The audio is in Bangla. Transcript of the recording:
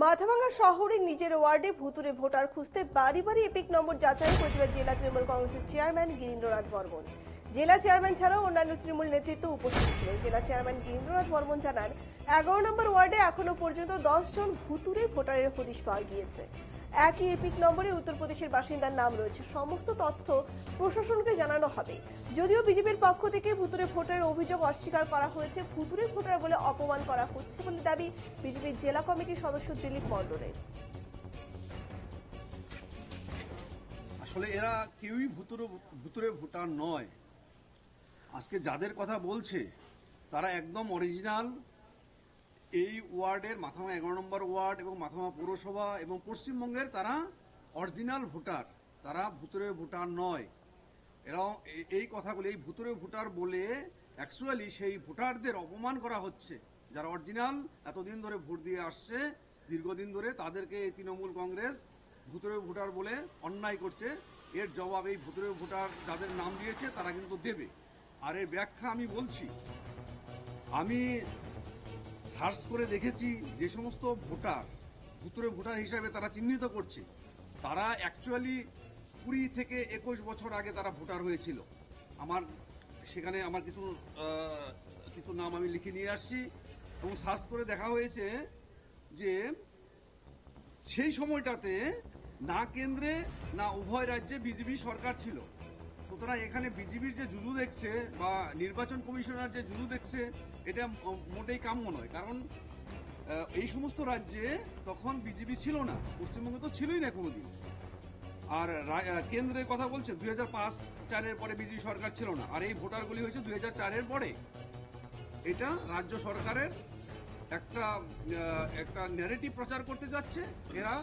মাথাভাঙ্গা শহরে নিজের ওয়ার্ডে ভুতুরে ভোটার খুঁজতে বাড়ি বাড়ি এপিক নম্বর যাচাই করেছিলেন জেলা তৃণমূল কংগ্রেসের চেয়ারম্যান গিরীন্দ্রনাথ বর্মন। জেলা চেয়ারম্যান ছাড়াও অন্যান্য তৃণমূল নেতৃত্ব উপস্থিত ছিলেন। জেলা চেয়ারম্যান গিরীন্দ্রনাথ বর্মন জানান, 11 নম্বর ওয়ার্ডে এখনো পর্যন্ত 10 জন ভুতুরে ভোটারের হদিশ পাওয়া গিয়েছে। একই এপিক নম্বরে উত্তরপ্রদেশের বাসিন্দার নাম রয়েছে। সমস্ত তথ্য প্রশাসনকে জানানো হবে। যদিও বিজেপির পক্ষ থেকে ভুতুরে ভোটারের অভিযোগ অস্বীকার করা হয়েছে, ভুতুরে ভোটার বলে অপমান করা হচ্ছে বলে দাবি বিজেপির জেলা কমিটির সদস্য দিলীপ মণ্ডলের। আসলে এরা কেউই ভুতুরে ভোটার নয়। আজকে যাদের কথা বলছে তারা একদম অরিজিনাল এই ওয়ার্ডের মাথাভাঙ্গা 11 নম্বর ওয়ার্ড এবং মাথাভাঙ্গা পৌরসভা এবং পশ্চিমবঙ্গের তারা অরিজিনাল ভোটার। তারা ভুতুরে ভোটার নয়। এরাও এই কথাগুলি এই ভুতুরে ভোটার বলে অ্যাকচুয়ালি সেই ভোটারদের অপমান করা হচ্ছে। যারা অরিজিনাল এতদিন ধরে ভোট দিয়ে আসছে দীর্ঘদিন ধরে, তাদেরকে এই তৃণমূল কংগ্রেস ভুতুরে ভোটার বলে অন্যায় করছে। এর জবাব এই ভুতুরে ভোটার যাদের নাম দিয়েছে তারা কিন্তু দেবে। আর এর ব্যাখ্যা আমি বলছি, আমি সার্চ করে দেখেছি যে সমস্ত ভোটার ভুতুরে ভোটার হিসাবে তারা চিহ্নিত করছে, তারা অ্যাকচুয়ালি 20 থেকে 21 বছর আগে তারা ভোটার হয়েছিল। সেখানে আমার কিছু নাম আমি লিখে নিয়ে আসছি এবং সার্চ করে দেখা হয়েছে যে সেই সময়টাতে না কেন্দ্রে না উভয় রাজ্যে বিজেপি সরকার ছিল। সুতরাং এখানে বিজেপির যে জুজু দেখছে বা নির্বাচন কমিশনার যে জুজু দেখছে এটা মোটেই কাম্য নয়। কারণ এই সমস্ত রাজ্যে তখন বিজেপি ছিল না, পশ্চিমবঙ্গে তো ছিলই না কোনোদিন। আর কেন্দ্রের কথা বলছে 2005-4-এর পরে বিজেপি সরকার ছিল না। আর এই ভোটারগুলি হয়েছে 2004-এর পরে। এটা রাজ্য সরকারের একটা ন্যারেটিভ প্রচার করতে যাচ্ছে এরা।